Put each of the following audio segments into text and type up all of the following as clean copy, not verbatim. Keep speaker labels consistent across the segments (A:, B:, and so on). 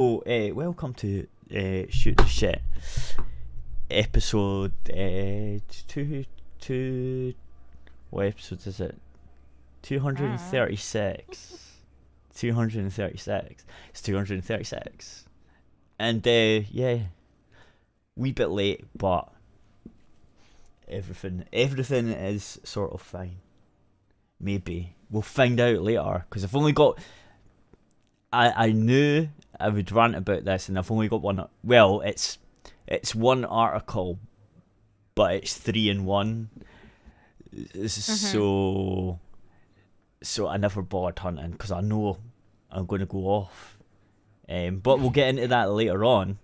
A: Welcome to Shoot the Shit, episode two. What episode is it? 236. 236. It's 236. And yeah, wee bit late, but everything is sort of fine. Maybe we'll find out later, because I've only got. I knew I would rant about this, and I've only got one. Well, it's one article, but it's 3 in 1. So I never bothered hunting because I know I'm going to go off. But we'll get into that later on.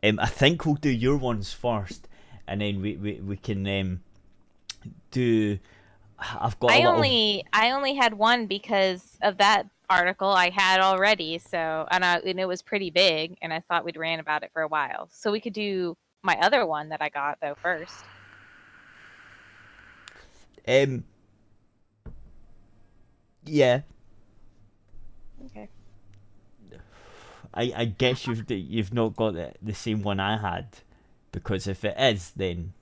A: I think we'll do your ones first, and then we can do. I've got.
B: I only had one because of that article I had already. So and it was pretty big, and I thought we'd rant about it for a while. So we could do my other one that I got though first.
A: Yeah.
B: Okay.
A: I guess you've not got the same one I had, because if it is, then.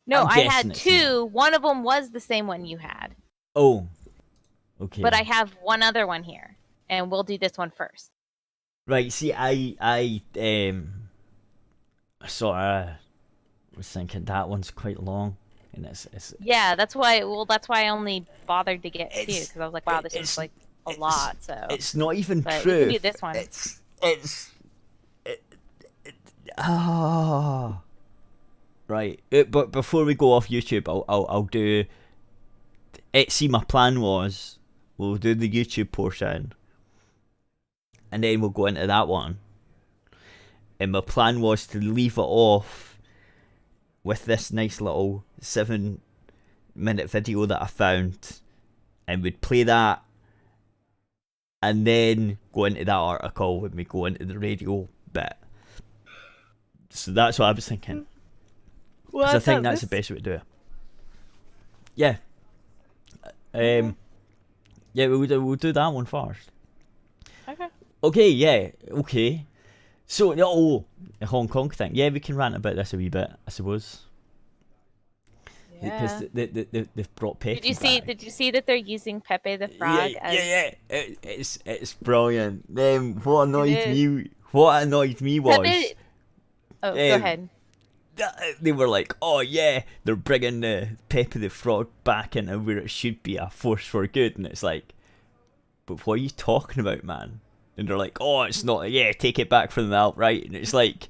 B: No, I had two. One of them was the same one you had.
A: Oh. Okay.
B: But I have one other one here, and we'll do this one first.
A: Right. See, I sort of was thinking that one's quite long, and it's.
B: Yeah, that's why. Well, that's why I only bothered to get two, because I was like, wow, this is like a lot. So
A: it's not even
B: but
A: true.
B: We can do this one.
A: Right. But before we go off YouTube, I'll do. See, my plan was we'll do the YouTube portion, and then we'll go into that one. And my plan was to leave it off with this nice little 7-minute video that I found, and we'd play that, and then go into that article when we go into the radio bit. So that's what I was thinking. Because I think that's the best way to do it. Yeah. Yeah, we'll do that one first.
B: Okay.
A: Okay, yeah, okay. So, the Hong Kong thing. Yeah, we can rant about this a wee bit, I suppose.
B: Yeah.
A: Because they've brought Pepe back.
B: Did you see that they're using Pepe the Frog?
A: Yeah. It's brilliant. What annoyed me was.
B: Pepe... Oh, go ahead.
A: They were like, oh yeah, they're bringing the Pepe the Frog back into where it should be, a force for good, and it's like, but what are you talking about, man? And they're like, oh, it's not. Yeah, take it back from the outright, and it's like,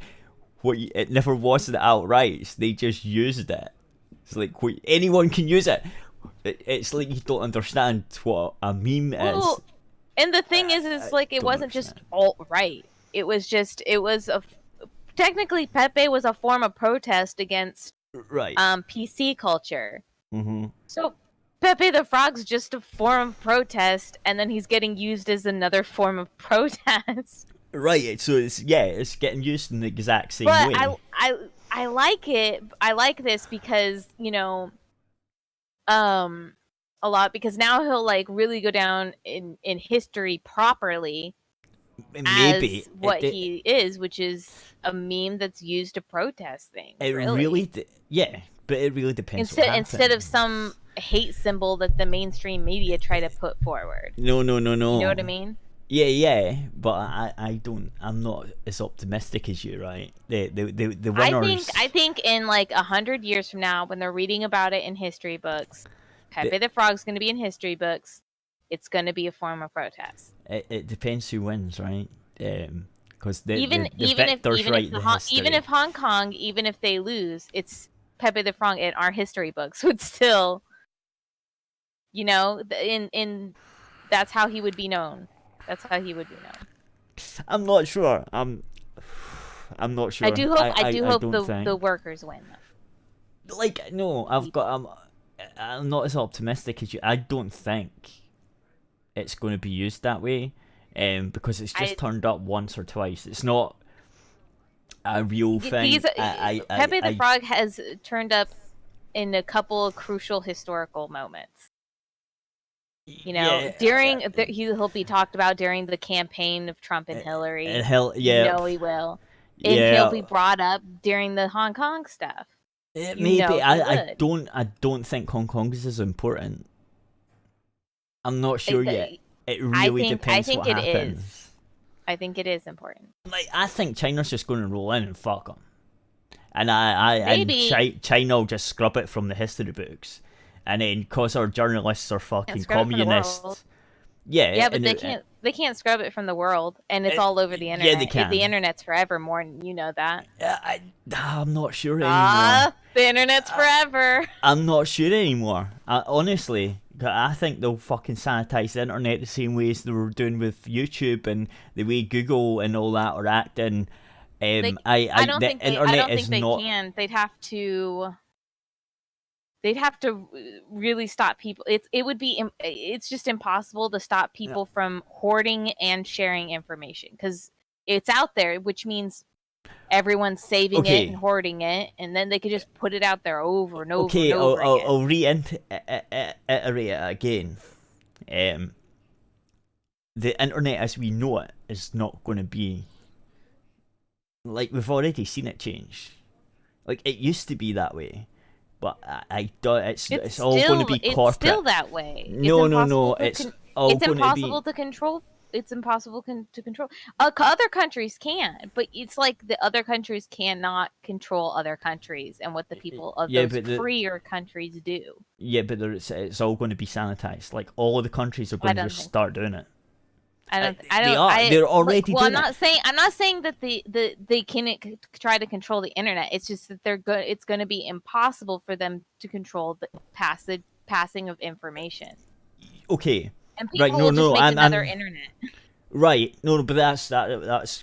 A: it never was the outright. They just used it. It's like, anyone can use it. It's like you don't understand what a meme is.
B: And the thing is like it wasn't just alt-right. It was technically Pepe was a form of protest against PC culture.
A: Mm-hmm.
B: So Pepe the Frog's just a form of protest, and then he's getting used as another form of protest.
A: Right. So it's getting used in the exact same way.
B: I like it. I like this because a lot, because now he'll like really go down in history properly.
A: Maybe
B: as what he is, which is a meme that's used to protest things.
A: It really but it really depends.
B: Instead of some hate symbol that the mainstream media try to put forward.
A: No.
B: You know what I mean?
A: Yeah, but I'm not as optimistic as you, right? The winners.
B: I think in like 100 years from now, when they're reading about it in history books, Pepe the Frog's going to be in history books. It's going to be a form of protest.
A: It depends who wins, right? Because
B: even if Hong Kong, even if they lose, it's Pepe the Frog in our history books would still, in that's how he would be known. That's how he would be known.
A: I'm not sure. I'm not sure.
B: I do hope the workers win.
A: Like, no, I'm not as optimistic as you. I don't think it's going to be used that way, because it's just turned up once or twice. It's not a real thing.
B: Pepe the Frog has turned up in a couple of crucial historical moments. You know, he'll be talked about during the campaign of Trump and Hillary. You know he will. And he'll be brought up during the Hong Kong stuff.
A: Maybe I don't think Hong Kong is as important. I'm not sure yet. It really depends what happens.
B: I think it is important.
A: Like, I think China's just going to roll in and fuck them, and China will just scrub it from the history books, and then because our journalists are fucking communists.
B: Yeah, but they can't scrub it from the world, and it's all over the internet.
A: Yeah, they can.
B: The internet's forever, more, you know that.
A: I'm not sure anymore.
B: The internet's forever.
A: I'm not sure anymore. Honestly, I think they'll fucking sanitize the internet the same way as they were doing with YouTube and the way Google and all that are acting. I don't think they can. They'd have to really stop people. It's just impossible to stop people from hoarding and sharing information, because it's out there, which means everyone's saving it and hoarding it, and then they could just put it out there over and over and over again. I'll reiterate it again. The internet as we know it is not going to be like, we've already seen it change. Like, it used to be that way. But I don't. It's all going to be corporate.
B: It's still that way.
A: No. It's
B: impossible to control. It's impossible to control. Other countries can, but it's like the other countries cannot control other countries and what the people of those freer countries do.
A: Yeah, but it's all going to be sanitized. Like, all of the countries are going to just start doing it. They're already doing it.
B: I'm not saying that they can try to control the internet. It's just that it's going to be impossible for them to control the passing of information.
A: Okay.
B: And people will just make another internet.
A: Right. No, but that's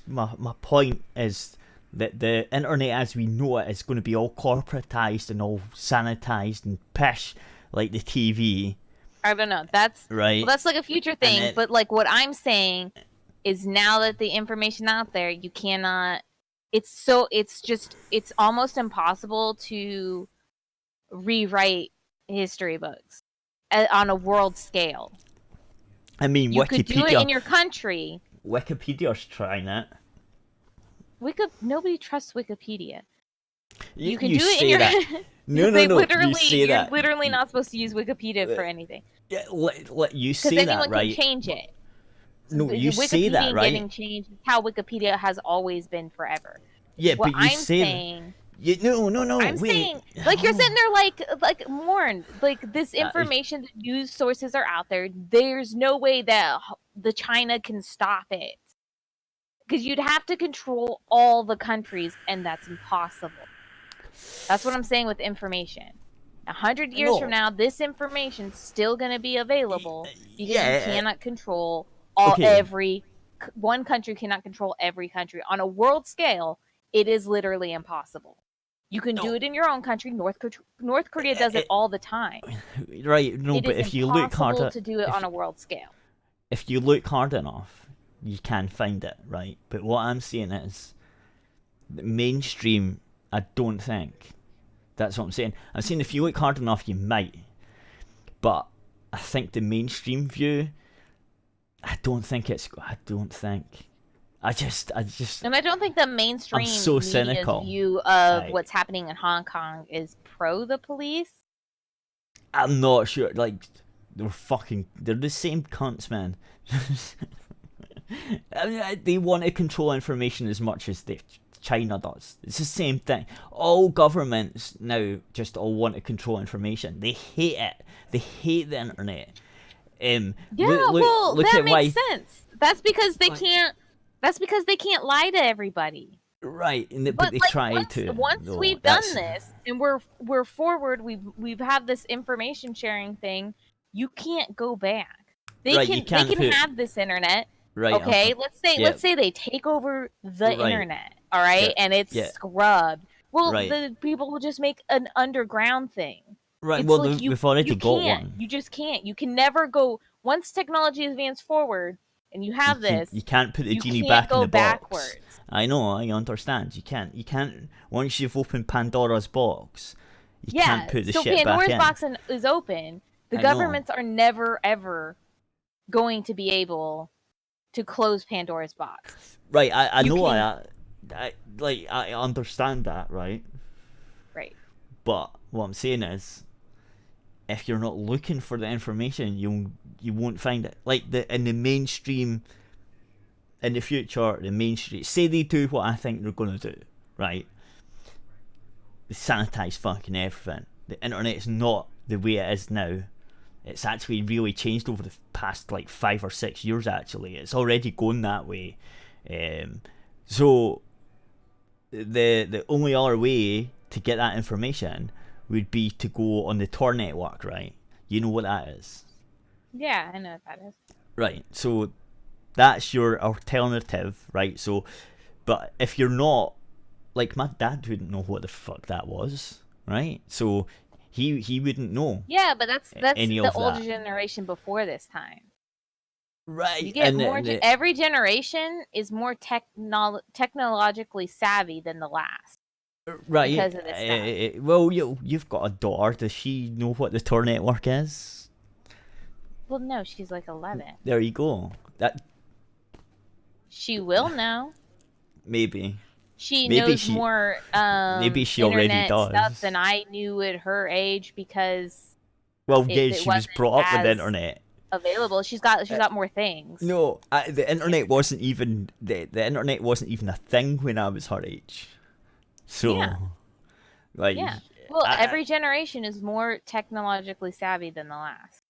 A: my point, is that the internet as we know it is going to be all corporatized and all sanitized and pish like the TV.
B: I don't know. That's right. Well, that's like a future thing. But like, what I'm saying is, now that the information out there, you cannot. It's almost impossible to rewrite history books on a world scale.
A: I mean,
B: you
A: Wikipedia
B: could do it in your country.
A: Wikipedia's trying it.
B: Nobody trusts Wikipedia.
A: You
B: can do it in your.
A: No. You say that.
B: You're literally not supposed to use Wikipedia for anything.
A: Yeah, let you say that, right?
B: Because anyone can change it.
A: No, you say that, right?
B: Getting changed is how Wikipedia has always been forever.
A: Yeah, but you say. No.
B: I'm saying, like, you're sitting there, like Warren, like, this information, the news sources are out there. There's no way that the China can stop it, because you'd have to control all the countries, and that's impossible. That's what I'm saying with information. 100 years from now, this information's still going to be available, because you cannot control one country cannot control every country. On a world scale, it is literally impossible. You can do it in your own country. North Korea does it all the time.
A: Right, no, but if you look hard enough
B: to do it on a world scale.
A: If you look hard enough, you can find it, right? But what I'm saying is, the mainstream, I don't think. That's what I'm saying. I'm saying if you look hard enough, you might. But I think the mainstream view, I don't think. And I don't think the mainstream
B: media's view of what's happening in Hong Kong is pro the police.
A: I'm not sure. Like, they're the same cunts, man. I mean, they want to control information as much as China does. It's the same thing. All governments now just all want to control information. They hate it. They hate the internet.
B: That makes sense. That's because they can't. That's because they can't lie to everybody.
A: Right, but they try to.
B: Once we've done this and we're forward, we've had this information sharing thing. You can't go back. They can have this internet.
A: Right.
B: Okay. Let's say they take over the internet. All right, and it's scrubbed. Well, the people will just make an underground thing.
A: Right. Well, we've already got one.
B: You just can't. You can never go. Once technology advances forward, and you have
A: you can't put the genie back in the
B: backwards.
A: box. I know. I understand. You can't. Once you've opened Pandora's box, you can't put the shit back in.
B: So Pandora's box is open. The governments are never, ever going to be able to close Pandora's box.
A: Right, I know I understand that, right?
B: Right.
A: But what I'm saying is, if you're not looking for the information, you won't find it. Like in the mainstream, in the future, the mainstream, say they do what I think they're gonna do, right? They sanitize fucking everything. The internet's not the way it is now. It's actually really changed over the past like 5 or 6 years. Actually, it's already going that way. So the only other way to get that information would be to go on the Tor network, right? You know what that is?
B: Yeah, I know what that is.
A: Right. So that's your alternative, right? So, but if you're not, like, my dad wouldn't know what the fuck that was, right? So he wouldn't know.
B: Yeah, but that's
A: any
B: the
A: of
B: older
A: that.
B: generation before this time.
A: Right.
B: You get more. Every generation is more technologically savvy than the last.
A: Right.
B: Because of this stuff.
A: Well, you've got a daughter. Does she know what the Tor network is?
B: Well, no, she's like 11.
A: There you go. That
B: she will know.
A: Maybe.
B: She knows more.
A: Maybe she already does
B: stuff than I knew at her age because.
A: Well, yeah, she was brought up with the internet.
B: Available. She's got more things.
A: No, the internet wasn't even the internet wasn't even a thing when I was her age. So,
B: yeah.
A: Like,
B: yeah. Well, every generation is more technologically savvy than the last.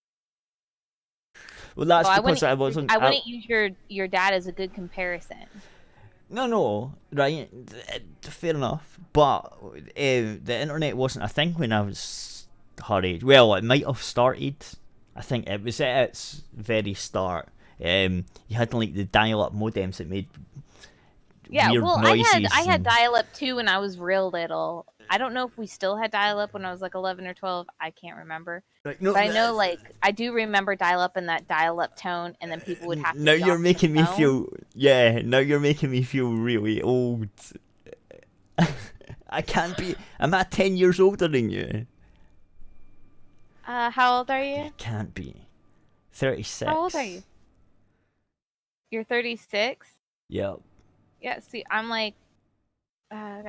A: Well, that's because I wasn't.
B: I wouldn't use your dad as a good comparison.
A: No, right, fair enough. But the internet wasn't a thing when I was her age. Well, it might have started. I think it was at its very start. You had like the dial-up modems that made weird noises.
B: I had dial-up too when I was real little. I don't know if we still had dial-up when I was like 11 or 12. I can't remember.
A: Right, no,
B: but I know, like, I do remember dial-up in that dial-up tone, and then people would have to.
A: Now you're making me feel. Yeah, now you're making me feel really old. I can't be. I'm at 10 years older than you.
B: How old are you?
A: It can't be. 36.
B: How old are you? You're 36?
A: Yep.
B: Yeah, see, I'm like, God,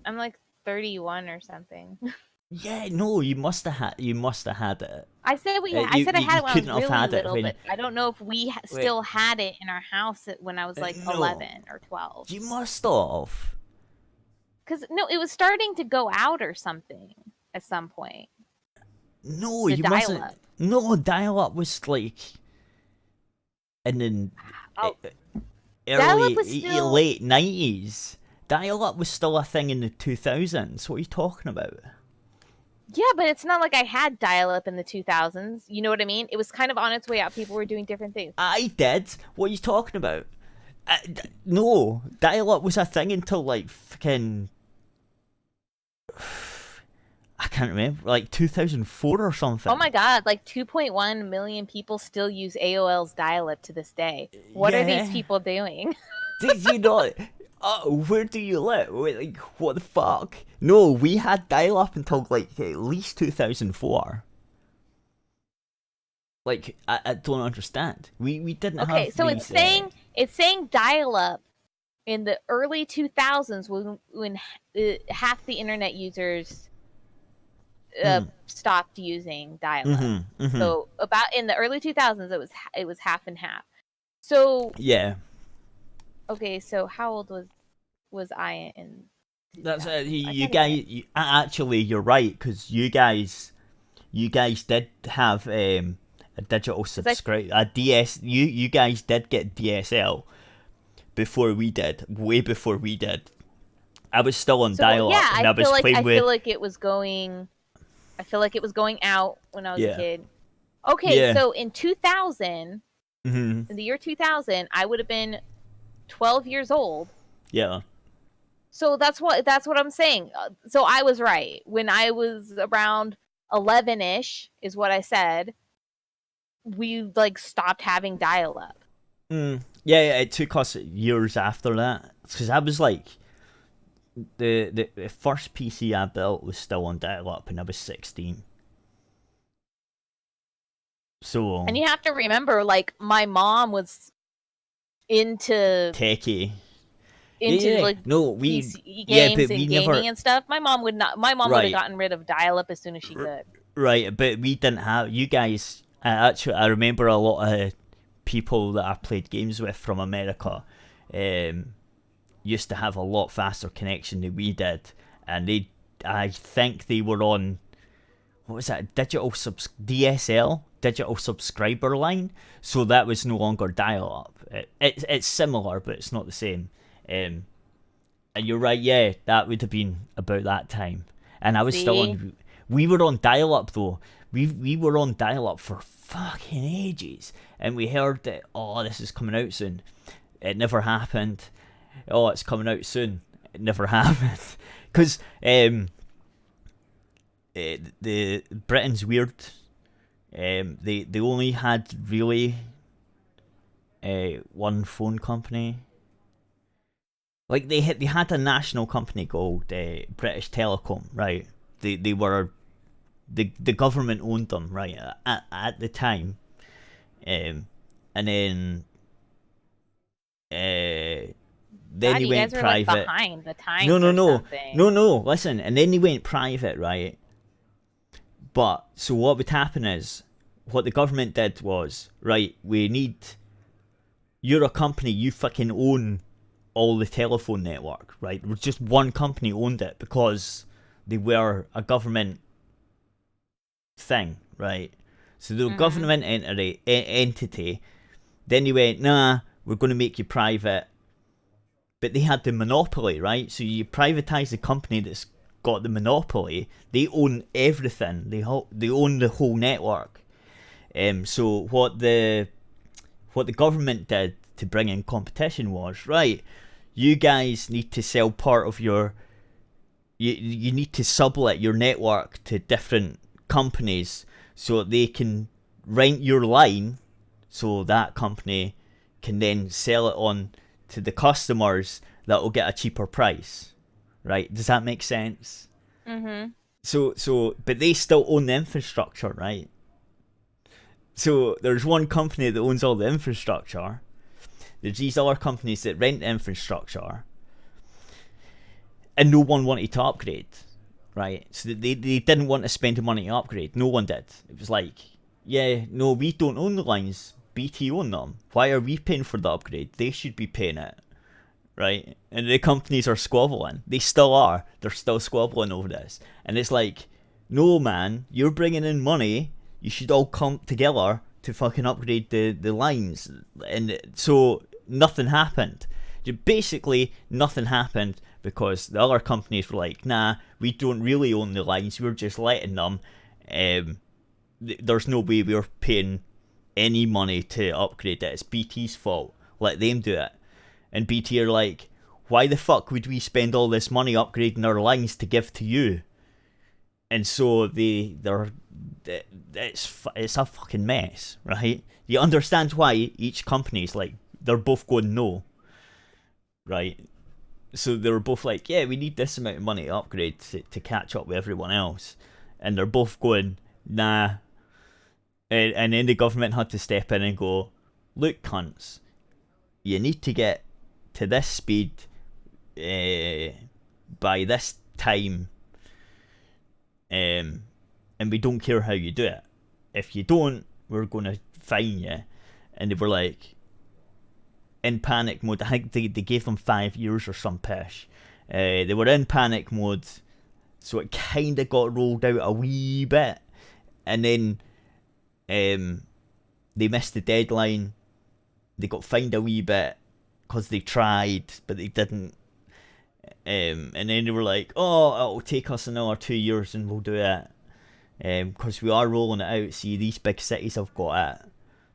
B: I'm like 31 or something.
A: Yeah, no, you must have had it.
B: I said I said I had it when I was really little, but I don't know if we still had it in our house when I was like 11 or 12.
A: You must have.
B: Because, no, it was starting to go out or something at some point.
A: No, you mustn't. No, dial-up was like in the early, late 90s. Dial-up was still a thing in the 2000s. What are you talking about?
B: Yeah, but it's not like I had dial-up in the 2000s. You know what I mean? It was kind of on its way out. People were doing different things.
A: I did. What are you talking about? No, dial-up was a thing until like fucking... I can't remember, like 2004 or something.
B: Oh my god, like 2.1 million people still use AOL's dial-up to this day. What are these people doing?
A: Did you not? Where do you live? Wait, like, what the fuck? No, we had dial-up until like at least 2004. Like, I don't understand. We didn't have.
B: Okay, so it's saying dial-up in the early 2000s when half the internet users stopped using dial-up. So about in the early 2000s, it was half and half. So
A: yeah.
B: Okay, so how old was I in?
A: That's you guys. Actually, you're right, because you guys did have a digital subscribe a DS. You guys did get DSL before we did, way before we did. I was still on dial-up, and I feel
B: like it was going. I feel like it was going out when I was a kid. Okay, so in 2000, in the year 2000, I would have been 12 years old.
A: Yeah.
B: So that's what I'm saying. So I was right. When I was around 11-ish is what I said, we like stopped having dial-up.
A: Yeah, it took us years after that, because I was like the first PC I built was still on dial-up and I was 16. So
B: And you have to remember, like, my mom was into
A: techie. Yeah.
B: like
A: No, we
B: PC
A: yeah,
B: games
A: but
B: and
A: we
B: gaming
A: never
B: and stuff. My mom would not. My mom would have
A: right.
B: gotten rid of dial-up as soon as she could.
A: Right, but we didn't have you guys. Actually, I remember a lot of people that I played games with from America used to have a lot faster connection than we did, and I think they were on what was that DSL digital subscriber line, so that was no longer dial up. It's similar, but it's not the same. And you're right, yeah, that would have been about that time, and I was still
B: See?
A: on. We were on dial up though. We were on dial up for fucking ages, and we heard that this is coming out soon. It never happened. Oh, it's coming out soon. It never happened because the Britain's weird. They only had really one phone company. Like they had a national company called British Telecom, right? They were the government owned them, right, at the time, and then
B: God,
A: he
B: you
A: went
B: guys are like
A: private.
B: behind the
A: No,
B: times
A: no,
B: or
A: no,
B: something.
A: no. Listen, and then he went private, right? But so what would happen is, what the government did was, right, you're a company, you fucking own all the telephone network, right? There was just one company owned it because they were a government thing, right? So the government entity. Then you went, nah, we're going to make you private. But they had the monopoly, right? So you privatize the company that's got the monopoly. They own everything. They own the whole network. So what the government did to bring in competition was, right, you guys need to sell part of your. You need to sublet your network to different companies so they can rent your line, so that company can then sell it on to the customers that will get a cheaper price. Right? Does that make sense?
B: Mm-hmm.
A: So, but they still own the infrastructure, right? So there's one company that owns all the infrastructure. There's these other companies that rent the infrastructure, and no one wanted to upgrade, right? So they didn't want to spend the money to upgrade. No one did. It was like, yeah, no, we don't own the lines. BT own them. Why are we paying for the upgrade? They should be paying it, right? And the companies are squabbling. They still are. They're still squabbling over this. And it's like, no, man, you're bringing in money. You should all come together to fucking upgrade the lines. And so nothing happened. Basically, nothing happened because the other companies were like, nah, we don't really own the lines. We're just letting them. There's no way we're paying any money to upgrade it. It's BT's fault. Let them do it. And BT are like, why the fuck would we spend all this money upgrading our lines to give to you? And so it's a fucking mess, right? You understand why each company's like, they're both going no, right? So they were both like, yeah, we need this amount of money to upgrade to catch up with everyone else. And they're both going, nah. And then the government had to step in and go, look, cunts, you need to get to this speed by this time. And we don't care how you do it. If you don't, we're going to fine you. And they were like, in panic mode. I think they gave them 5 years or some pish. They were in panic mode, so it kind of got rolled out a wee bit, and then they missed the deadline. They got fined a wee bit because they tried, but they didn't. And then they were like, "Oh, it'll take us another 2 years, and we'll do it." Because we are rolling it out. See, these big cities have got it,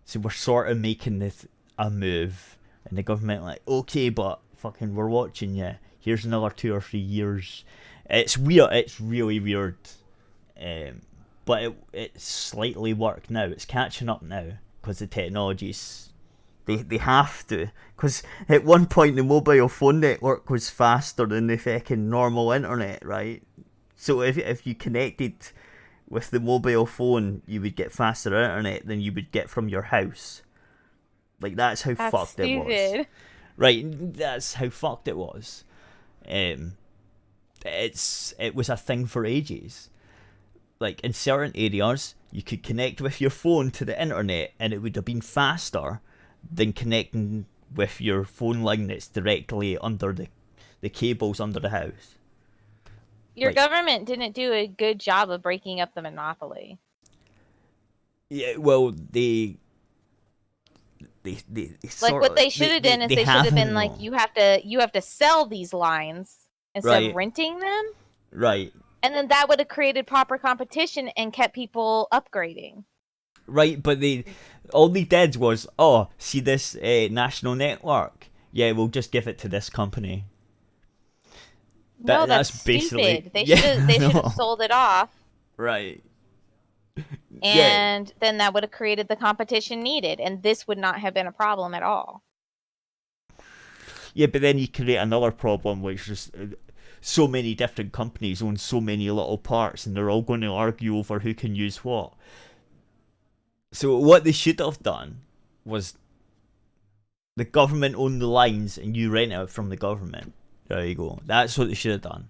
A: so we're sort of making this a move. And the government like, okay, but fucking we're watching you. Here's another 2 or 3 years. It's weird. It's really weird. But it's slightly worked now. It's catching up now because the technology's. They have to. Because at one point the mobile phone network was faster than the fucking normal internet, right? So if you connected with the mobile phone, you would get faster internet than you would get from your house. Like, that's how fucked it was. Right, that's how fucked it was. It was a thing for ages. Like, in certain areas, you could connect with your phone to the internet, and it would have been faster than connecting with your phone line that's directly under the cables under the house.
B: Your government didn't do a good job of breaking up the monopoly.
A: Yeah, well, they
B: like what they should have done is they should have been like, you have to sell these lines instead of renting them.
A: Right.
B: And then that would have created proper competition and kept people upgrading.
A: Right, but all they did was, see this national network? Yeah, we'll just give it to this company.
B: No, that's basically stupid. They should have sold it off.
A: Right.
B: And then that would have created the competition needed, and this would not have been a problem at all.
A: Yeah, but then you create another problem, which is so many different companies own so many little parts, and they're all going to argue over who can use what. So what they should have done was the government own the lines, and you rent it from the government. There you go. That's what they should have done.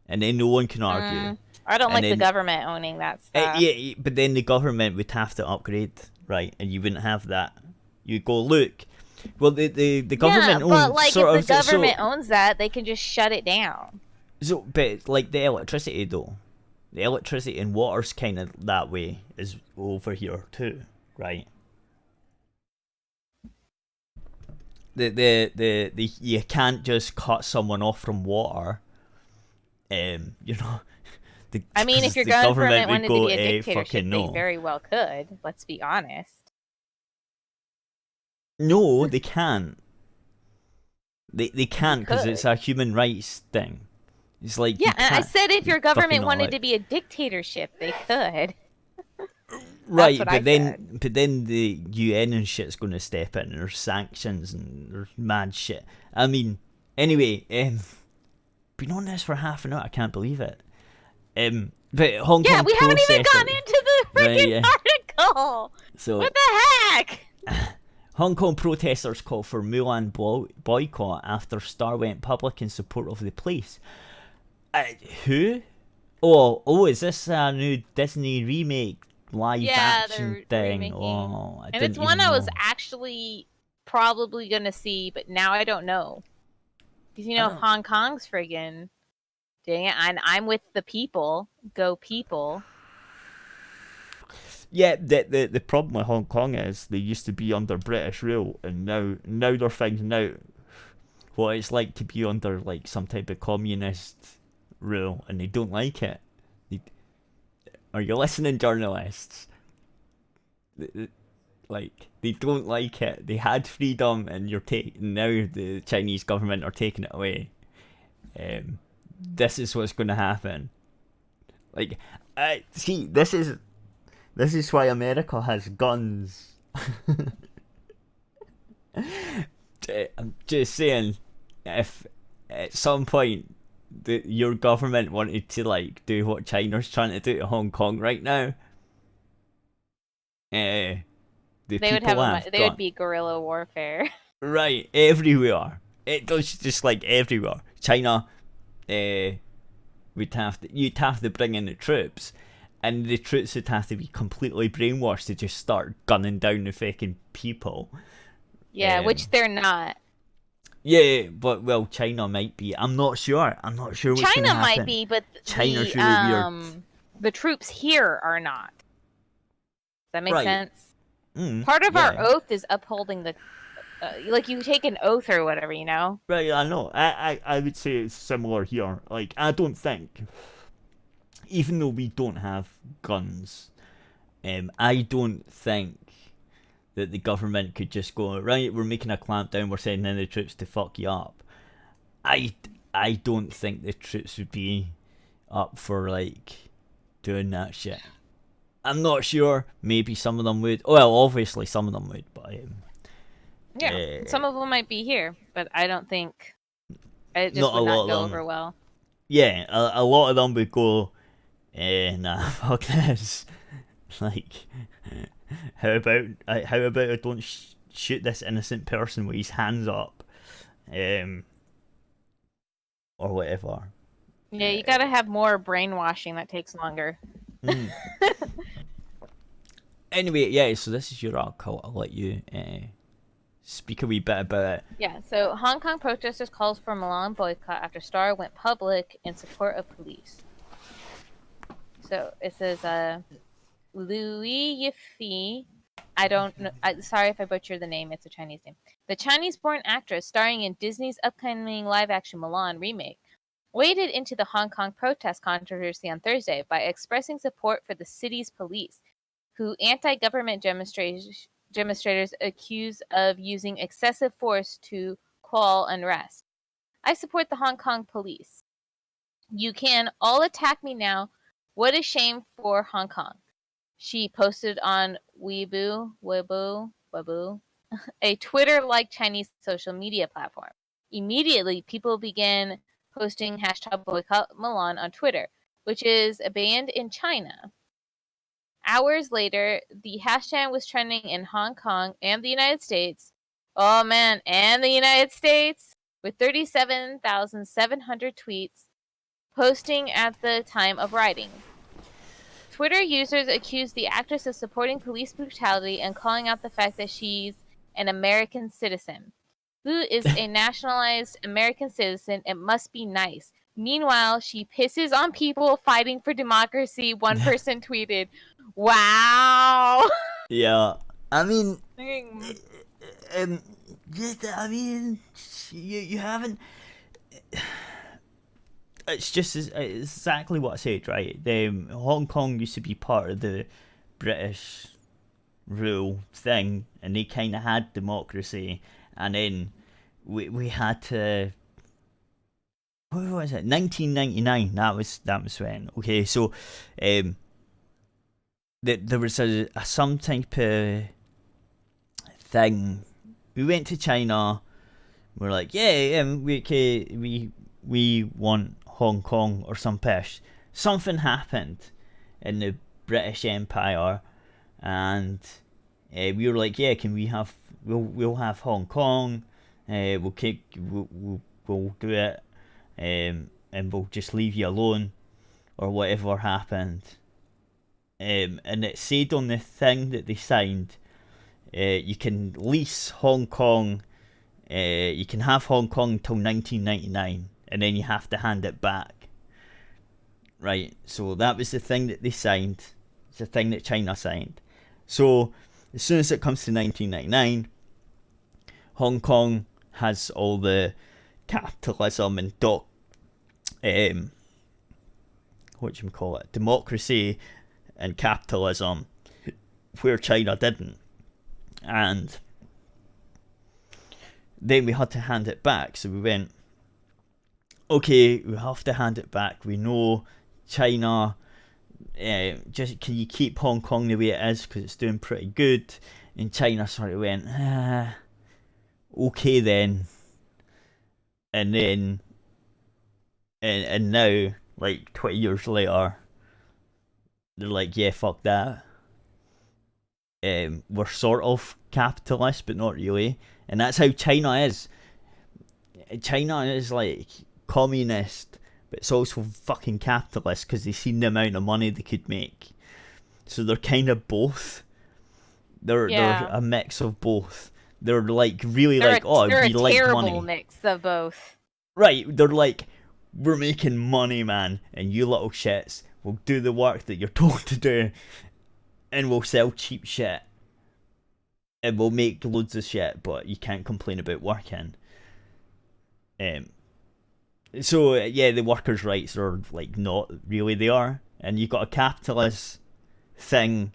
A: And then no one can argue.
B: I don't like the government owning that stuff.
A: Yeah, but then the government would have to upgrade, right? And you wouldn't have that. You go, look. Well, the government owns...
B: Yeah, but like if the government owns that, they can just shut it down.
A: So, but like the electricity though, the electricity and water's kind of that way is over here too, right? The you can't just cut someone off from water. You know.
B: I mean, if your government wanted to be a dictatorship, they very well could. Let's be honest.
A: No, they can't. They can't because it's a human rights thing. It's like
B: I said if your government wanted to be a dictatorship, they could.
A: Right, but then the UN and shit's going to step in. And there's sanctions and there's mad shit. I mean, anyway, been on this for half an hour. I can't believe it. But Hong Kong
B: we haven't even gotten into the freaking article.
A: So
B: what the heck?
A: Hong Kong protesters call for Mulan boycott after Star went public in support of the police. Who? Oh, is this a new Disney remake live action thing?
B: Remaking.
A: Oh,
B: and it's one I was actually probably gonna see, but now I don't know. Because if Hong Kong's friggin' doing it, and I'm with the people. Go people.
A: Yeah, the problem with Hong Kong is they used to be under British rule, and now they're finding out what it's like to be under like some type of communist rule, and they don't like it. Are you listening, journalists? They don't like it. They had freedom, and now the Chinese government are taking it away. This is what's going to happen. See, this is why America has guns. I'm just saying, if at some point your government wanted to do what China's trying to do to Hong Kong right now, they
B: would be guerrilla warfare.
A: Right, everywhere. It does just like everywhere. China, you'd have to bring in the troops. And the troops would have to be completely brainwashed to just start gunning down the fucking people.
B: Yeah, which they're not.
A: Yeah, but China might be. I'm not sure. What's going to happen.
B: China might be, but
A: China's really weird.
B: The troops here are not. Does that make sense?
A: Part
B: of our oath is upholding the. You take an oath or whatever,
A: Right, I know. I would say it's similar here. I don't think. Even though we don't have guns, I don't think that the government could just go, right, we're making a clampdown, we're sending in the troops to fuck you up. I don't think the troops would be up for doing that shit. I'm not sure. Maybe some of them would. Well, obviously some of them would, but
B: some of them might be here, but I don't think it just would not go over well.
A: Yeah, a lot of them would go. Nah, fuck this. Like, how about I don't shoot this innocent person with his hands up, or whatever.
B: Yeah, you gotta have more brainwashing that takes longer.
A: Mm. Anyway, yeah, so this is your article. I'll let you speak a wee bit about it.
B: Yeah, so Hong Kong protesters calls for Milan boycott after Star went public in support of police. So it says, Louis Yifi, I don't know, sorry if I butchered the name, it's a Chinese name. The Chinese-born actress starring in Disney's upcoming live-action Milan remake waded into the Hong Kong protest controversy on Thursday by expressing support for the city's police, who anti-government demonstrators accuse of using excessive force to quell unrest. I support the Hong Kong police. You can all attack me now. What a shame for Hong Kong. She posted on Weibo, a Twitter-like Chinese social media platform. Immediately, people began posting hashtag boycott Milan on Twitter, which is banned in China. Hours later, the hashtag was trending in Hong Kong and the United States. Oh man, and the United States, with 37,700 tweets posting at the time of writing. Twitter users accused the actress of supporting police brutality and calling out the fact that she's an American citizen. Who is a nationalized American citizen? It must be nice. Meanwhile, she pisses on people fighting for democracy, one person tweeted. Wow.
A: Yeah, I mean, I mean, you haven't. It's just exactly what I said, right? Hong Kong used to be part of the British rule thing, and they kind of had democracy, and then we had to. What was it? 1999. That was when. Okay, so there was a some type of thing. We went to China. We're like, we want Hong Kong or some pish. Something happened in the British Empire, and we were like, can we have? We'll have Hong Kong. We'll do it, and we'll just leave you alone, or whatever happened. And it said on the thing that they signed, you can lease Hong Kong. You can have Hong Kong until 1999, and then you have to hand it back. Right, so that was the thing that they signed. It's the thing that China signed. So as soon as it comes to 1999, Hong Kong has all the capitalism and democracy and capitalism, where China didn't. And then we had to hand it back. So we went, okay, we have to hand it back. We know China, just can you keep Hong Kong the way it is because it's doing pretty good? And China sort of went, okay then. And then, and now, like 20 years later, they're like, yeah, fuck that. We're sort of capitalist, but not really. And that's how China is. China is like communist, but it's also fucking capitalist because they've seen the amount of money they could make. So they're kind of both. They're a mix of both. They're like really we like money. They're a terrible
B: mix of both.
A: Right, they're like, we're making money, man, and you little shits will do the work that you're told to do, and we'll sell cheap shit. And we'll make loads of shit, but you can't complain about working. So the workers' rights are like not really there, and you've got a capitalist thing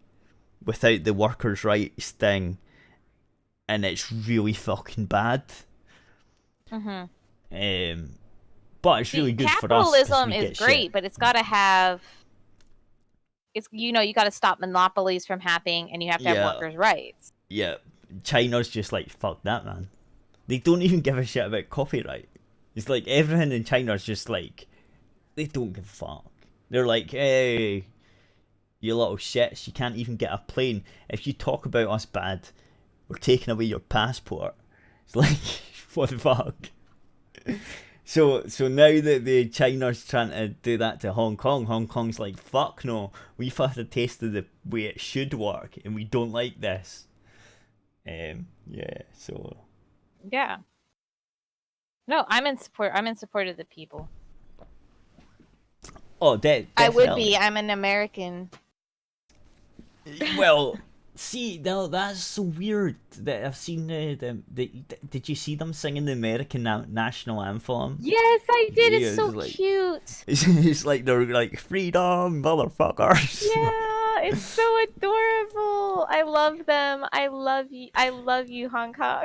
A: without the workers' rights thing, and it's really fucking bad.
B: Mhm.
A: But it's really good for us.
B: Capitalism is great, but it's got to have. It's you got to stop monopolies from happening, and you have to have workers' rights.
A: Yeah, China's just like, fuck that, man. They don't even give a shit about copyright. It's like everything in China's just like, they don't give a fuck. They're like, hey, you little shits, you can't even get a plane. If you talk about us bad, we're taking away your passport. It's like, what the fuck? So now that the China's trying to do that to Hong Kong, Hong Kong's like, fuck no, we've had a taste of the way it should work, and we don't like this. So.
B: Yeah. No, I'm in support. I'm in support of the people.
A: Oh, definitely.
B: I would be. I'm an American.
A: Well, see, now that's so weird that I've seen did you see them singing the American national anthem?
B: Yes, I did.
A: Yeah,
B: it's so
A: like,
B: cute.
A: It's like they're like, freedom, motherfuckers.
B: Yeah, it's so adorable. I love them. I love you. I love you, Hong Kong.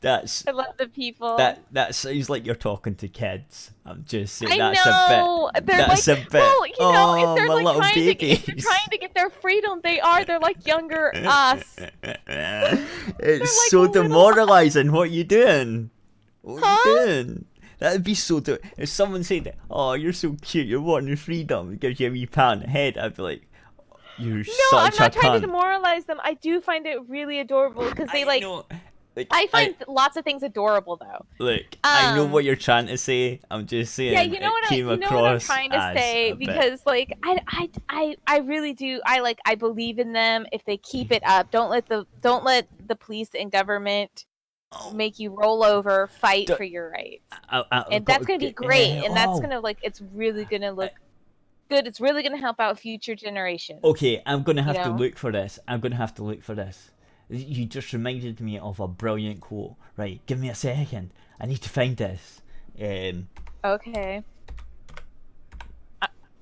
B: I love the people.
A: That sounds like you're talking to kids. I'm just saying,
B: I
A: that's
B: know.
A: a bit.
B: They're
A: That's
B: like,
A: a bit.
B: well, you know, if they're
A: my
B: like
A: little babies.
B: they're trying to get their freedom, they're like younger us.
A: It's
B: like
A: so
B: little-
A: demoralizing. What you doing? What
B: Huh?
A: you doing? That'd be so. If someone said that, oh, you're so cute, you're wanting freedom, it gives you a wee pat on the head, I'd be like, you're
B: No, I'm
A: such
B: not
A: a
B: trying
A: cunt.
B: to demoralize them. I do find it really adorable because they like.
A: know.
B: I find lots of things adorable though.
A: Look, I know what you're trying to say. I'm just saying.
B: Yeah, you know what I'm trying to say, because like I really do. I believe in them. If they keep it up, don't let the police and government make you roll over, fight for your rights. And that's gonna be great. And that's gonna it's really gonna look good. It's really gonna help out future generations.
A: Okay, I'm gonna have to look for this. You just reminded me of a brilliant quote. Right, give me a second. I need to find this.
B: Okay.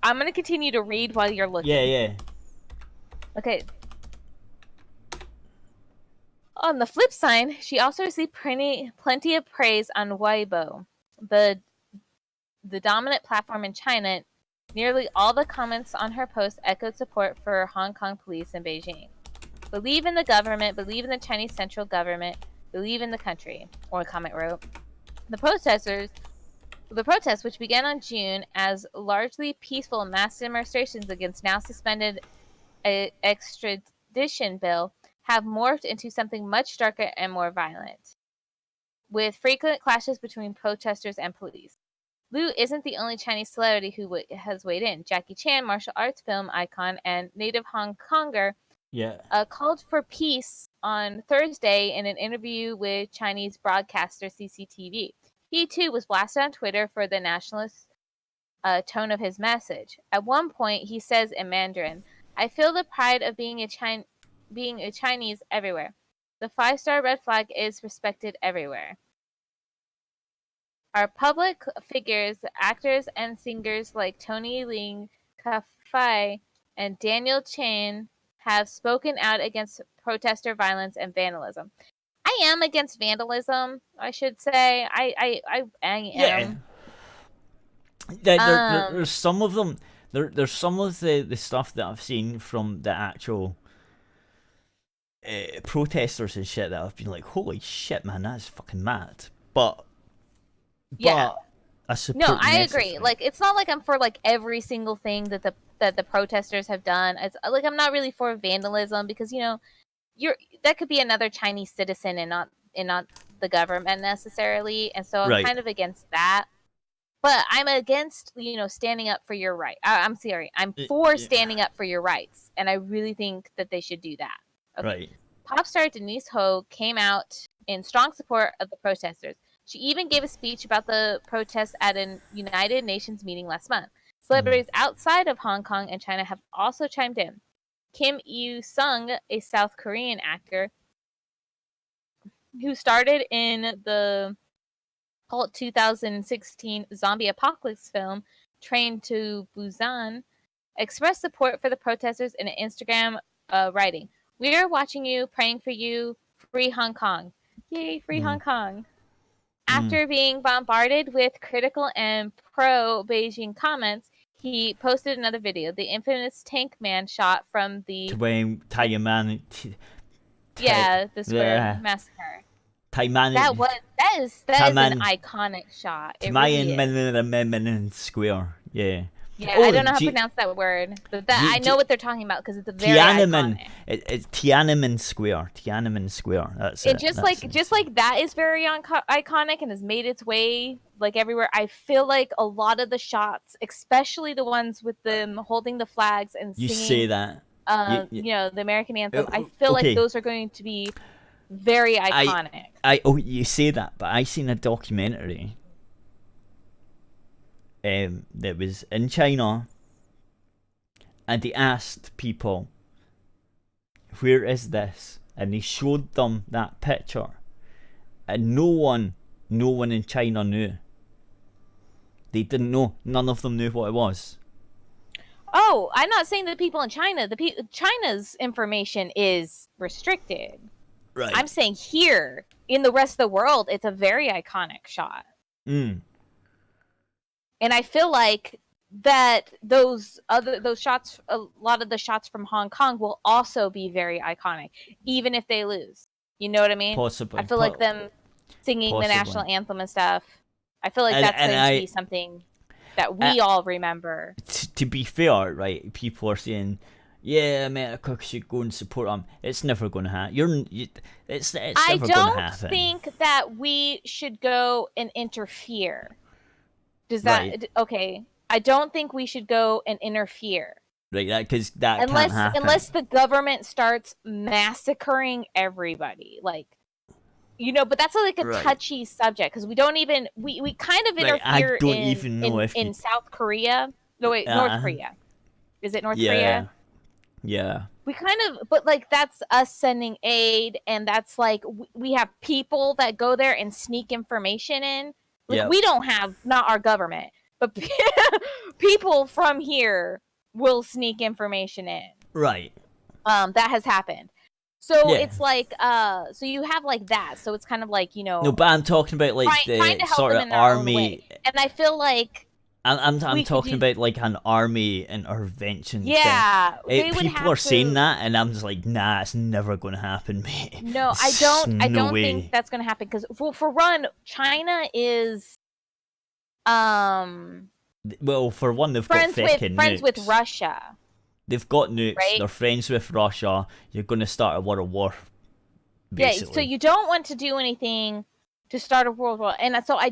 B: I'm gonna continue to read while you're looking.
A: Yeah.
B: Okay. On the flip side, she also received plenty of praise on Weibo, the dominant platform in China. Nearly all the comments on her post echoed support for Hong Kong police in Beijing. Believe in the government, believe in the Chinese central government, believe in the country, or a comment wrote. The protests, which began on June as largely peaceful mass demonstrations against now suspended extradition bill, have morphed into something much darker and more violent, with frequent clashes between protesters and police. Liu isn't the only Chinese celebrity who has weighed in. Jackie Chan, martial arts film icon and native Hong Konger, called for peace on Thursday in an interview with Chinese broadcaster CCTV. He too was blasted on Twitter for the nationalist tone of his message. At one point, he says in Mandarin, "I feel the pride of being a Chinese everywhere. The 5-star red flag is respected everywhere. Our public figures, actors and singers like Tony Ling, Ka Fai, and Daniel Chan have spoken out against protester violence and vandalism." I am against vandalism, I should say. I am.
A: There's some of them. There's some of the stuff that I've seen from the actual protesters and shit that I've been like, holy shit, man, that's fucking mad. But I support.
B: No, I agree. Like, it's not like I'm for like every single thing that the protesters have done. It's like I'm not really for vandalism because that could be another Chinese citizen and not the government necessarily, and so I'm kind of against that. But I'm against standing up for your right. I'm sorry. I'm for standing up for your rights, and I really think that they should do that. Okay.
A: Right.
B: Pop star Denise Ho came out in strong support of the protesters. She even gave a speech about the protests at a United Nations meeting last month. Celebrities outside of Hong Kong and China have also chimed in. Kim Il-sung, a South Korean actor who starred in the cult 2016 zombie apocalypse film Train to Busan, expressed support for the protesters in an Instagram writing, "We are watching you, praying for you, free Hong Kong. Yay, free Hong Kong." After being bombarded with critical and pro-Beijing comments, he posted another video, the infamous tank man shot from the
A: Tiananmen
B: square massacre.
A: That
B: is an iconic shot. It really is.
A: Tiananmen Square. Yeah.
B: Yeah, I don't know how to pronounce that word, but I know what they're talking about because it's a very iconic.
A: It's Tiananmen Square. Tiananmen Square. That's it.
B: Just like that is very iconic and has made its way like everywhere. I feel like a lot of the shots, especially the ones with them holding the flags and
A: You
B: singing,
A: say that.
B: the American anthem. I feel like those are going to be very iconic.
A: You say that, but I seen a documentary that was in China, and they asked people, where is this? And they showed them that picture, and no one in China knew. They didn't know. None of them knew what it was.
B: Oh, I'm not saying the people in China. China's information is restricted.
A: Right.
B: I'm saying here in the rest of the world, it's a very iconic shot. And I feel like that those shots, a lot of the shots from Hong Kong will also be very iconic, even if they lose. You know what I mean?
A: Possibly.
B: I feel like them singing the national anthem and stuff. I feel like that's going to be something that we all remember.
A: To be fair, right? People are saying, "Yeah, America should go and support them." It's never going to happen. It's never going to happen.
B: I don't think that we should go and interfere. Does that okay? I don't think we should go and interfere.
A: Right, because that can't happen.
B: Unless the government starts massacring everybody, like, but that's like a touchy subject because we don't even we kind of interfere in South Korea. No wait, North Korea. Is it North Korea?
A: Yeah.
B: We kind of, but like that's us sending aid, and that's like we have people that go there and sneak information in. Like we don't have, not our government, but people from here will sneak information in.
A: Right.
B: That has happened. So it's like, so you have like that. So it's kind of like,
A: No, but I'm talking about like the sort of army.
B: And I feel like
A: I'm talking about like an army intervention.
B: Yeah,
A: thing. People are saying that, and I'm just like, nah, it's never going to happen, mate.
B: No, I don't think that's going to happen because for one, China is,
A: well, for one, they've got fucking
B: friends
A: nukes.
B: with Russia.
A: They've got nukes.
B: Right?
A: They're friends with Russia. You're going to start a world war. Basically.
B: Yeah, so you don't want to do anything to start a world war, and so I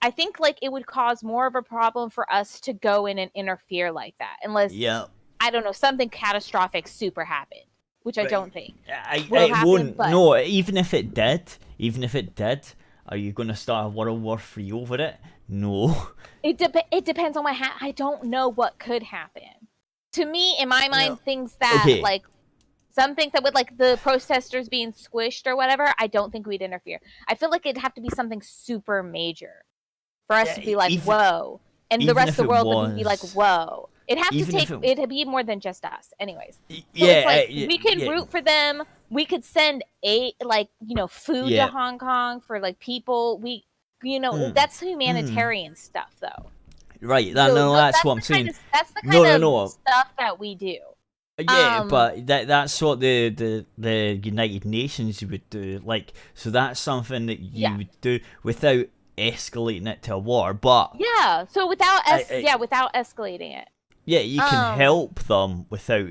B: think like it would cause more of a problem for us to go in and interfere like that, unless I don't know, something catastrophic super happened, which I don't think
A: it won't. But... No, even if it did, are you going to start a World War III over it? No.
B: It depends on what I don't know what could happen. To me, in my mind, things that like. Some things that would, like, the protesters being squished or whatever, I don't think we'd interfere. I feel like it'd have to be something super major for us to be like, whoa. And the rest of the world would be like, whoa. It'd be more than just us. Anyways. So it's like, we can root for them. We could send food to Hong Kong for, like, people. That's humanitarian stuff, though.
A: Right. That's what I'm saying.
B: That's the kind of stuff that we do.
A: Yeah, but that's what the United Nations would do. Like, so that's something that you would do without escalating it to a war. But
B: so without escalating it.
A: Yeah, you can help them without.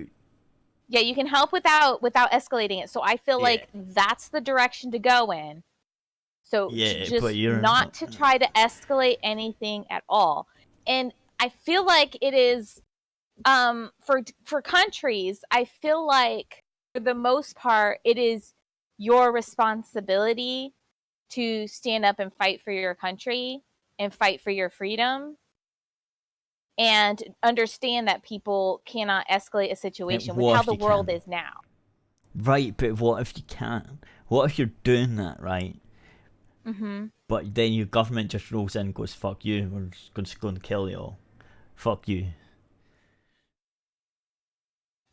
B: Yeah, you can help without escalating it. So I feel like that's the direction to go in. So just not to try to escalate anything at all. And I feel like it is. For countries, I feel like for the most part, it is your responsibility to stand up and fight for your country and fight for your freedom and understand that people cannot escalate a situation with how the world is now.
A: Right, but what if you can't? What if you're doing that, right?
B: Mm-hmm.
A: But then your government just rolls in and goes, fuck you, we're just going to kill you all. Fuck you.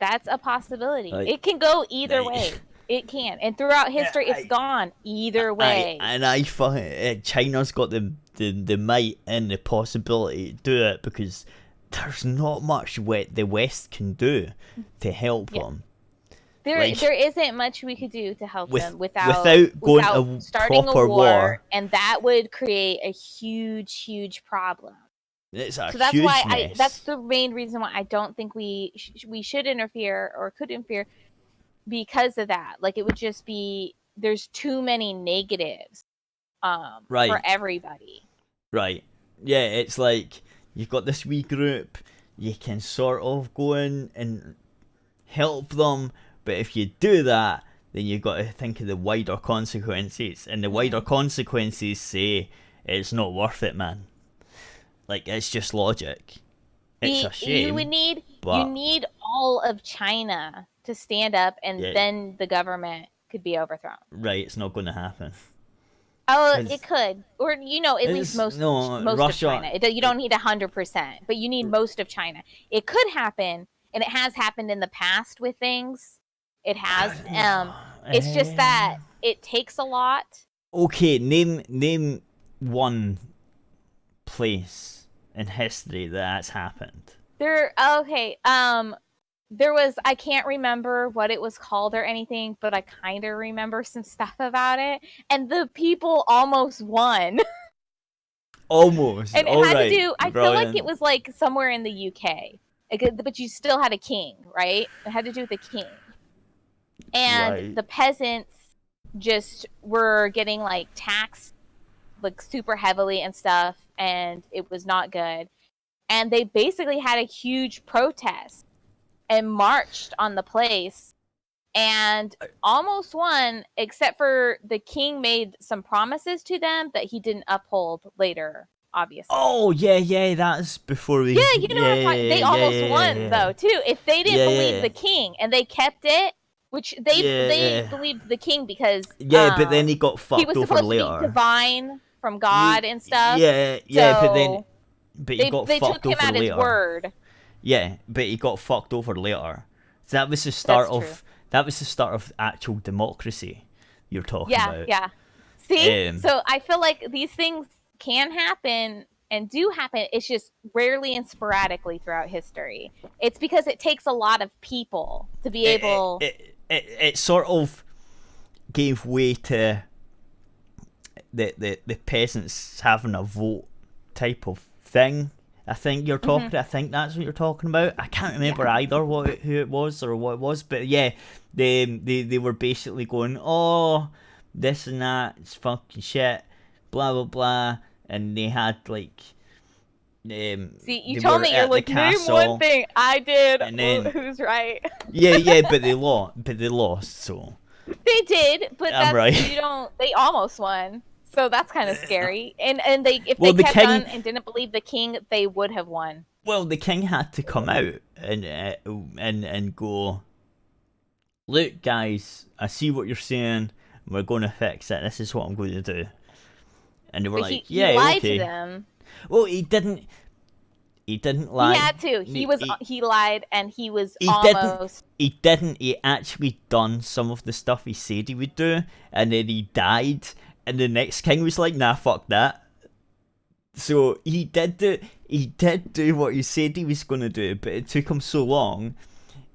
B: That's a possibility. It can go either way. It can. And throughout history, it's gone either way.
A: I find China's got the might and the possibility to do it because there's not much the West can do to help them.
B: There isn't much we could do to help them without
A: going
B: starting
A: proper
B: a war, and that would create a huge, huge problem.
A: It's a
B: So that's
A: huge
B: why
A: mess.
B: that's the main reason why I don't think we should interfere or could interfere, because of that. Like, it would just be, there's too many negatives for
A: Right.
B: everybody.
A: Right. Yeah, it's like you've got this wee group, you can sort of go in and help them, but if you do that, then you've got to think of the wider consequences, and the wider consequences say it's not worth it, man. Like, it's just logic. It's a shame.
B: You need all of China to stand up, and then the government could be overthrown.
A: Right, it's not going to happen.
B: Oh, it could, or at least most
A: Russia,
B: of China. You don't need 100%, but you need most of China. It could happen, and it has happened in the past with things. It has. It's just that it takes a lot.
A: Okay, name one place in history that's happened.
B: There was, I can't remember what it was called or anything, but I kind of remember some stuff about it, and the people almost won.
A: Almost.
B: And it had to do, I feel like it was like somewhere in the UK, but you still had a king, right? It had to do with the king, and the peasants just were getting like taxed like super heavily and stuff, and it was not good. And they basically had a huge protest and marched on the place and almost won, except for the king made some promises to them that he didn't uphold later, obviously.
A: Oh, yeah, that's before we...
B: Yeah, you know what I'm talking. They almost won, though, too. If they didn't believe the king and they kept it, which they believed the king because...
A: Yeah, but then he got fucked over later.
B: He was supposed to be divine from God and stuff.
A: Yeah, but then... But he got
B: they
A: fucked
B: took him
A: over
B: at
A: later.
B: his word.
A: Yeah, but he got fucked over later. So that was the start of actual democracy you're talking about.
B: Yeah. See? So I feel like these things can happen and do happen. It's just rarely and sporadically throughout history. It's because it takes a lot of people to be able...
A: It sort of gave way to the peasants having a vote type of thing. I think you're talking. I think that's what you're talking about. I can't remember either who it was or what it was, but yeah, they were basically going, oh, this and that, it's fucking shit, blah blah blah, and they had like.
B: See, you told me you're like, name one thing. I did. And then, who's right?
A: yeah, but they lost. So
B: they did, but
A: I'm right.
B: They almost won. So that's kind of scary. And if they kept on and didn't believe the king, they would have won.
A: Well, the king had to come out and go, look, guys, I see what you're saying. We're going to fix it. This is what I'm going to do. And they were he lied to them. Well, he didn't lie.
B: He had to. He lied, and he was
A: almost. He didn't. He actually done some of the stuff he said he would do, and then he died. And the next king was like, nah, fuck that. So he did do what he said he was going to do, but it took him so long.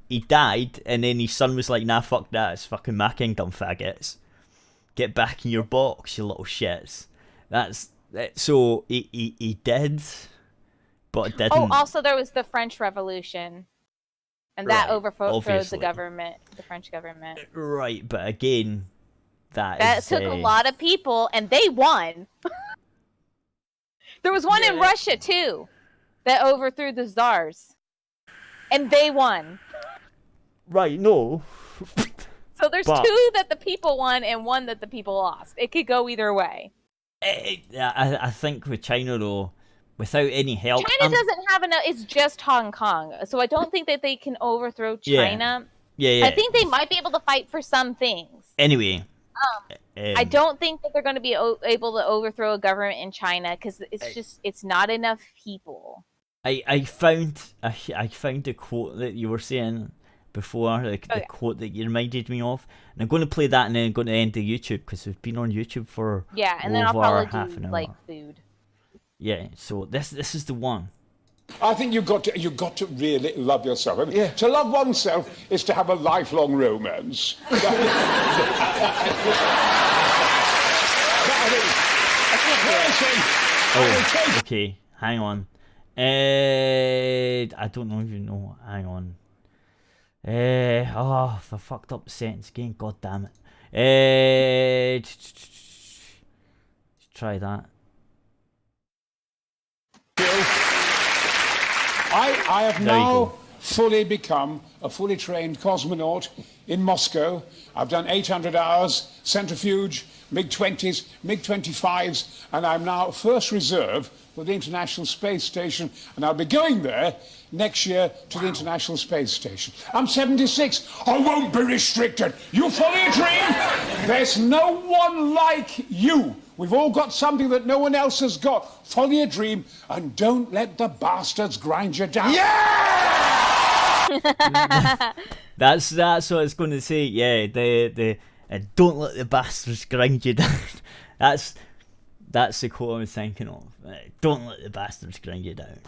A: He died, and then his son was like, nah, fuck that. It's fucking my kingdom, faggots. Get back in your box, you little shits. So he did, but it didn't.
B: Oh, also there was the French Revolution. And that overthrew the government, the French government.
A: Right, but again...
B: That took a lot of people, and they won. There was one in Russia, too, that overthrew the czars. And they won.
A: Right, no.
B: So there's two that the people won and one that the people lost. It could go either way.
A: I think with China, though, without any help...
B: China doesn't have enough... It's just Hong Kong. So I don't think that they can overthrow China.
A: Yeah.
B: I think they might be able to fight for some things.
A: Anyway...
B: I don't think that they're going to be able to overthrow a government in China because it's not enough people.
A: I found a quote that you were saying before, the quote that you reminded me of, and I'm going to play that and then I'm going to end the YouTube because we've been on YouTube for
B: and then I'll probably do like food.
A: Yeah, so this is the one.
C: I think you've got to really love yourself. I mean, to love oneself is to have a lifelong romance.
A: Okay, hang on. I don't know if you know. Hang on. I fucked up the sentence again. God damn it. Try that.
C: I have
A: There you
C: now
A: go.
C: fully become a fully trained cosmonaut in Moscow. I've done 800 hours, centrifuge, MiG-20s, MiG-25s, and I'm now first reserve for the International Space Station, and I'll be going there next year to the International Space Station. I'm 76. I won't be restricted. You follow your dream? There's no one like you. We've all got something that no one else has got. Follow your dream and don't let the bastards grind you down.
A: Yeah! That's what it's going to say. Yeah, the don't let the bastards grind you down. That's the quote I was thinking of. Don't let the bastards grind you down.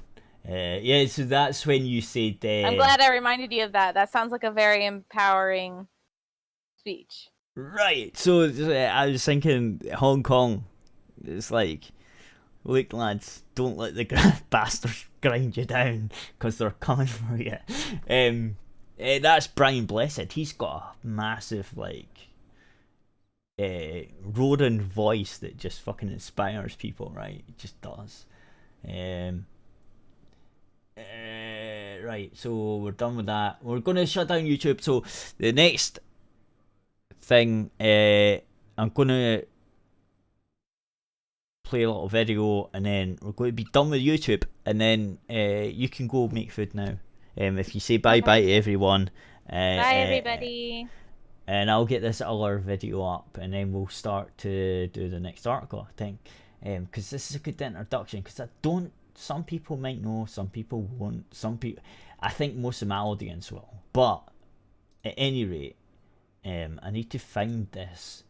A: Yeah, so that's when you said.
B: I'm glad I reminded you of that. That sounds like a very empowering speech.
A: Right, so I was thinking Hong Kong. It's like, look lads, don't let the bastards grind you down because they're coming for you. That's Brian Blessed. He's got a massive rodent voice that just fucking inspires people, right? It just does. Right, so we're done with that. We're going to shut down YouTube. So the next thing, I'm going to play a little video, and then we're going to be done with YouTube, and then you can go make food now. If you say bye to everyone.
B: Bye everybody.
A: And I'll get this other video up, and then we'll start to do the next article, I think. Because this is a good introduction, because some people might know, some people won't, I think most of my audience will. But, at any rate, I need to find this.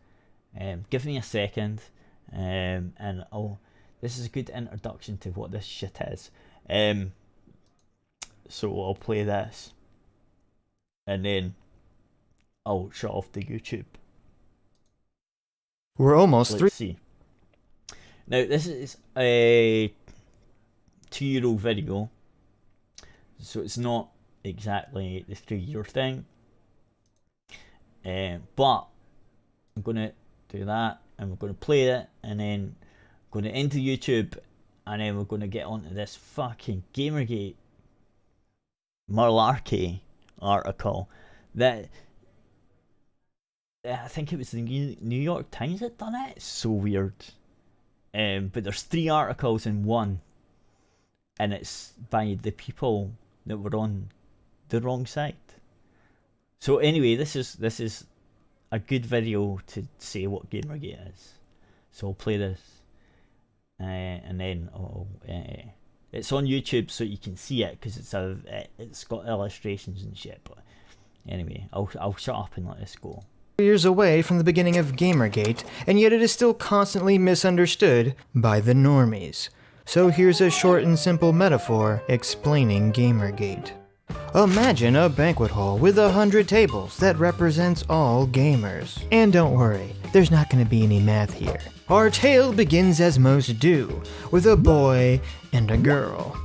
A: Give me a second, and this is a good introduction to what this shit is. So I'll play this, and then I'll shut off the YouTube.
D: We're almost
A: Let's see. Now this is a 2-year-old video, so it's not exactly the 3-year thing. But I'm gonna do that, and we're gonna play it, and then going to enter YouTube, and then we're gonna get onto this fucking Gamergate malarkey article that I think it was the New York Times that done it. It's so weird. But there's 3 articles in one, and it's by the people that were on the wrong side. So anyway, this is a good video to say what Gamergate is. So I'll play this, and then it's on YouTube, so you can see it because it's got illustrations and shit. But anyway, I'll shut up and let this go.
D: years away from the beginning of Gamergate, and yet it is still constantly misunderstood by the normies. So here's a short and simple metaphor explaining Gamergate. Imagine a banquet hall with 100 tables that represents all gamers. And don't worry, there's not going to be any math here. Our tale begins as most do, with a boy and a girl.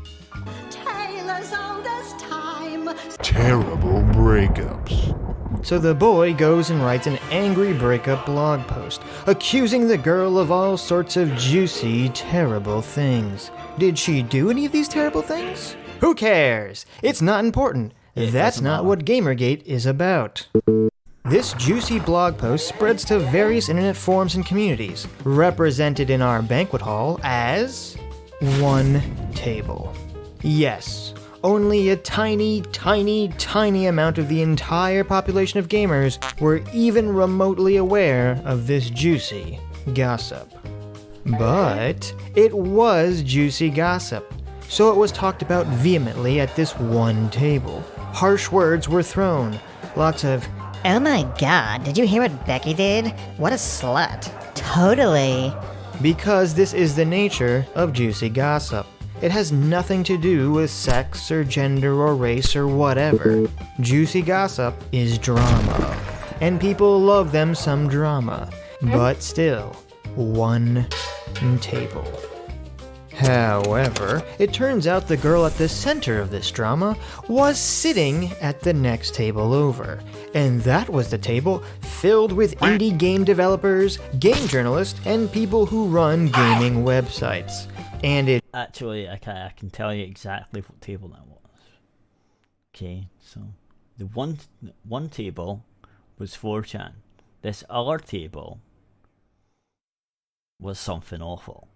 E: Taylor's oldest time.
F: Terrible breakups.
D: So the boy goes and writes an angry breakup blog post, accusing the girl of all sorts of juicy, terrible things. Did she do any of these terrible things? Who cares? It's not important. That's not what Gamergate is about. This juicy blog post spreads to various internet forums and communities, represented in our banquet hall as one table. Yes, only a tiny, tiny, tiny amount of the entire population of gamers were even remotely aware of this juicy gossip. But it was juicy gossip, so it was talked about vehemently at this one table. Harsh words were thrown, lots of,
G: "Oh my god, did you hear what Becky did? What a slut." Totally.
D: because this is the nature of juicy gossip. It has nothing to do with sex or gender or race or whatever. Juicy gossip is drama, and people love them some drama, but still, one table. However, it turns out the girl at the center of this drama was sitting at the next table over. And that was the table filled with indie game developers, game journalists, and people who run gaming websites. And it...
A: Actually, I can tell you exactly what table that was. Okay, so the one table was 4chan. This other table was something awful.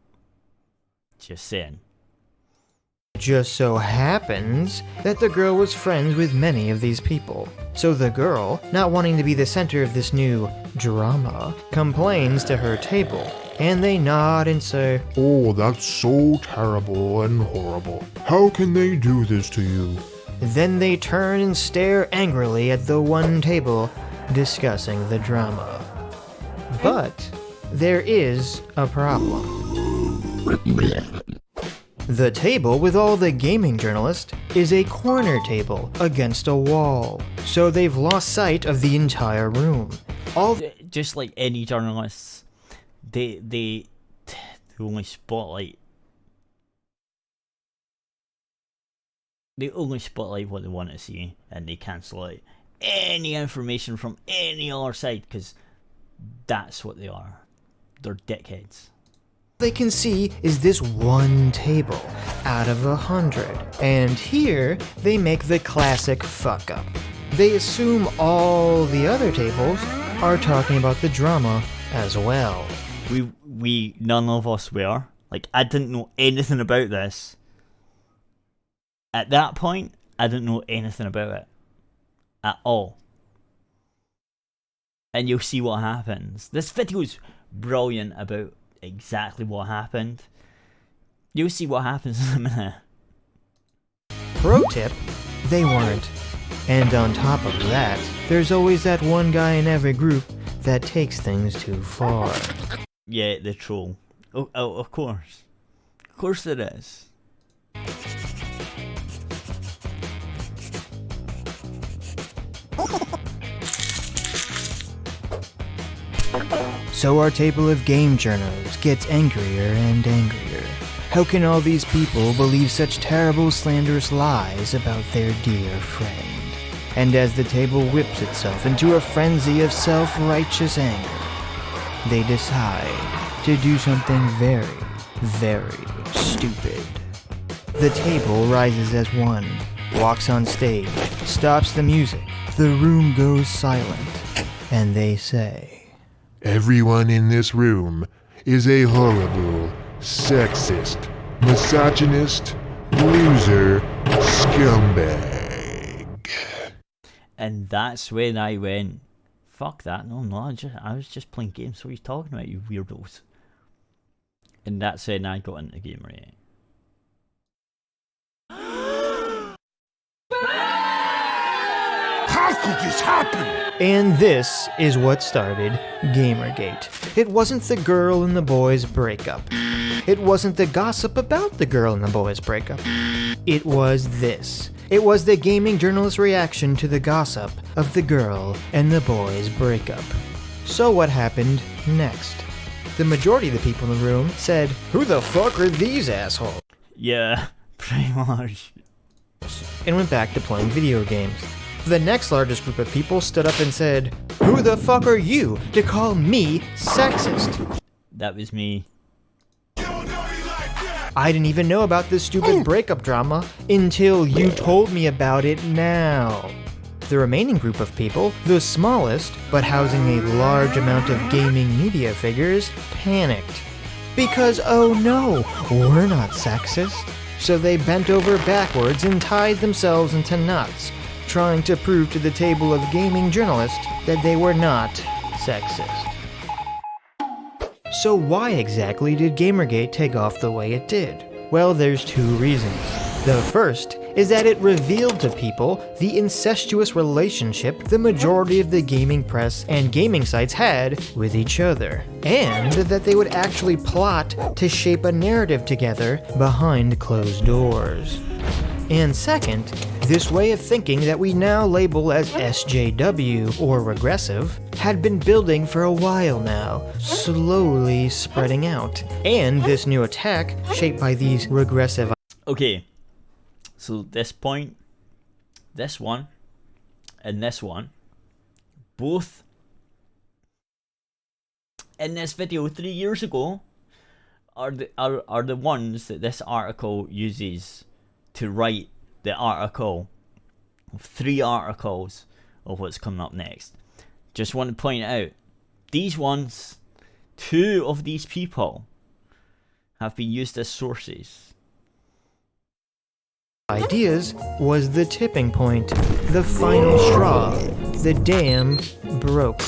A: Just saying.
D: just so happens that the girl was friends with many of these people. So the girl, not wanting to be the center of this new drama, complains to her table, and they nod and say,
F: "Oh, that's so terrible and horrible. How can they do this to you?"
D: Then they turn and stare angrily at the one table, discussing the drama. But there is a problem. The table with all the gaming journalists is a corner table against a wall, so they've lost sight of the entire room.
A: Just like any journalists, they only spotlight. They only spotlight what they want to see, and they cancel out any information from any other side, because that's what they are. They're dickheads.
D: They can see is this one table out of 100, and here they make the classic fuck up. They assume all the other tables are talking about the drama as well.
A: We none of us were. Like, I didn't know anything about this. At that point, I didn't know anything about it at all. And you'll see what happens. This video is brilliant about exactly what happened. You'll see what happens in a minute.
D: Pro tip, they weren't. And on top of that, there's always that one guy in every group that takes things too far.
A: Yeah, the troll. Oh, of course. Of course it is.
D: So our table of game journals gets angrier and angrier. How can all these people believe such terrible slanderous lies about their dear friend? And as the table whips itself into a frenzy of self-righteous anger, they decide to do something very, very stupid. The table rises as one, walks on stage, stops the music, the room goes silent, and they say,
F: "Everyone in this room is a horrible, sexist, misogynist, loser, scumbag."
A: And that's when I went, fuck that, no, I was just playing games, what are you talking about, you weirdos? And that's when I got into Gamer Radio.
F: How could this happen?
D: And this is what started Gamergate. It wasn't the girl and the boys breakup. It wasn't the gossip about the girl and the boys breakup. It was this. It was the gaming journalist's reaction to the gossip of the girl and the boys breakup. So what happened next? The majority of the people in the room said, "Who the fuck are these assholes?"
A: Yeah, pretty much.
D: And went back to playing video games. The next largest group of people stood up and said, "Who the fuck are you to call me sexist?"
A: That was me.
D: I didn't even know about this stupid breakup drama until you told me about it now. The remaining group of people, the smallest, but housing a large amount of gaming media figures, panicked. Because, oh no, we're not sexist. So they bent over backwards and tied themselves into knots, trying to prove to the table of gaming journalists that they were not sexist. So why exactly did Gamergate take off the way it did? Well, there's two reasons. The first is that it revealed to people the incestuous relationship the majority of the gaming press and gaming sites had with each other, and that they would actually plot to shape a narrative together behind closed doors. And second, This way of thinking that we now label as SJW or regressive had been building for a while now, slowly spreading out. And this new attack, shaped by these regressive...
A: Okay, so this point, this one, and this one, both in this video 3 years ago, are the ones that this article uses to write the article of 3 articles of what's coming up next. Just want to point out, these ones, 2 of these people have been used as sources.
D: Ideas was the tipping point, the final straw. The dam broke.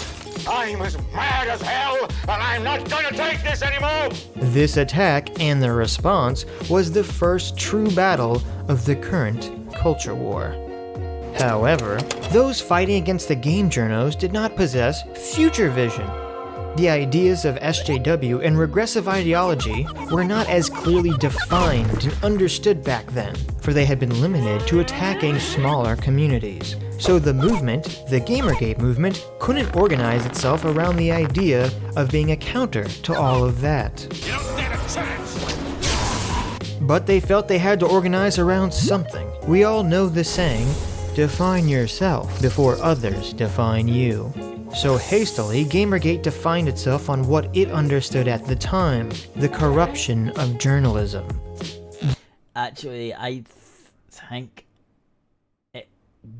H: I'm as mad as hell, and I'm not gonna take this anymore!
D: This attack and the response was the first true battle of the current culture war. However, those fighting against the game journos did not possess future vision. The ideas of SJW and regressive ideology were not as clearly defined and understood back then, for they had been limited to attacking smaller communities. So the movement, the Gamergate movement, couldn't organize itself around the idea of being a counter to all of that.
H: You don't stand a chance!
D: But they felt they had to organize around something. We all know the saying, define yourself before others define you. So hastily, Gamergate defined itself on what it understood at the time, the corruption of journalism.
A: Actually, I think it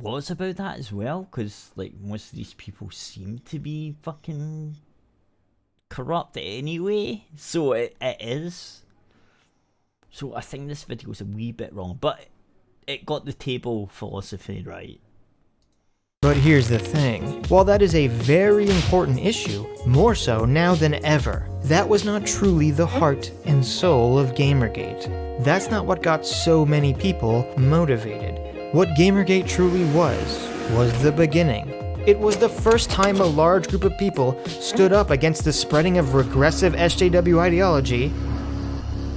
A: was about that as well, because like most of these people seem to be fucking corrupt anyway, so it is. So I think this video was a wee bit wrong, but it got the table philosophy right.
D: But here's the thing, while that is a very important issue, more so now than ever, that was not truly the heart and soul of Gamergate. That's not what got so many people motivated. What Gamergate truly was the beginning. It was the first time a large group of people stood up against the spreading of regressive SJW ideology,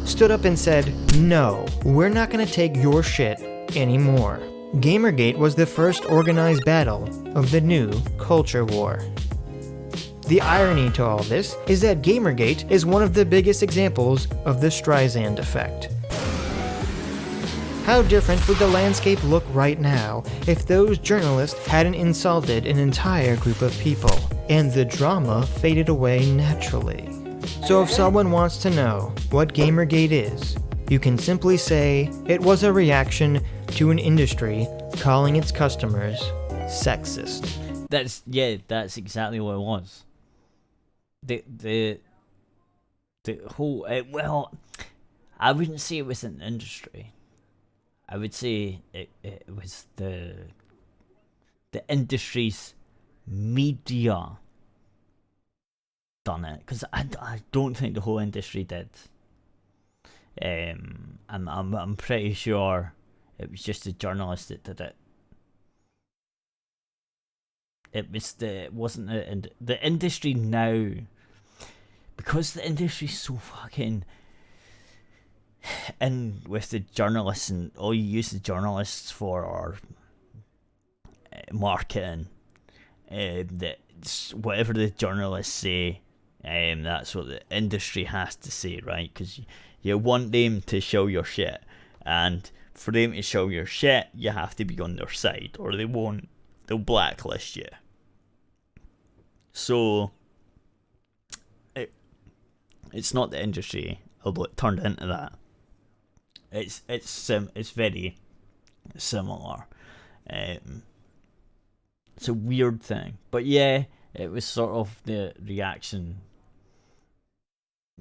D: stood up and said, no, we're not gonna take your shit anymore. Gamergate was the first organized battle of the new culture war. The irony to all this is that Gamergate is one of the biggest examples of the Streisand effect. How different would the landscape look right now if those journalists hadn't insulted an entire group of people, and the drama faded away naturally? So if someone wants to know what Gamergate is, you can simply say it was a reaction to an industry calling its customers sexist.
A: That's exactly what it was. The whole well, I wouldn't say it was an industry. I would say it was the industry's media done it, because I don't think the whole industry did. I'm pretty sure it was just the journalist that did it. It wasn't the industry now, because the industry's so fucking in with the journalists, and all you use the journalists for are marketing. That whatever the journalists say, that's what the industry has to say, right? Because you want them to show your shit, and for them to show your shit, you have to be on their side, or they won't. They'll blacklist you. So it's not the industry, although it turned into that. It's very similar. It's a weird thing, but yeah, it was sort of the reaction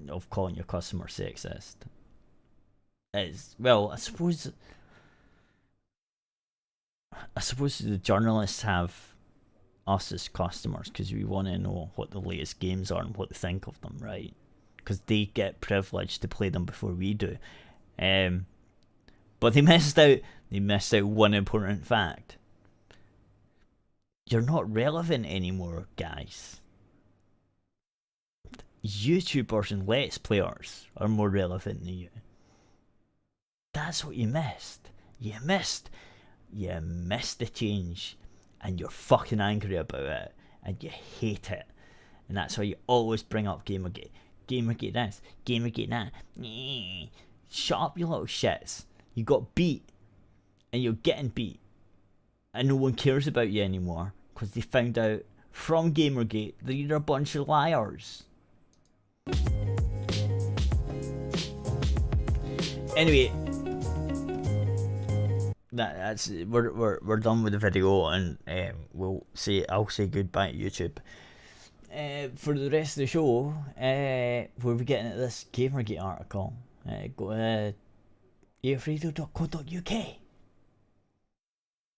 A: of calling your customer sexist. It's, well, I suppose the journalists have us as customers because we want to know what the latest games are and what to think of them, right? Because they get privileged to play them before we do. But they missed out one important fact. You're not relevant anymore, guys. YouTubers and Let's Players are more relevant than you. That's what you missed. You missed you missed the change, and you're fucking angry about it, and you hate it, and that's why you always bring up Gamergate. Gamergate this, Gamergate that. Shut up, you little shits. You got beat, and you're getting beat, and no one cares about you anymore because they found out from Gamergate that you're a bunch of liars. Anyway, that's we're done with the video, and I'll say goodbye to YouTube. For the rest of the show, we'll be getting at this Gamergate article. Go to aerithradio.co.uk.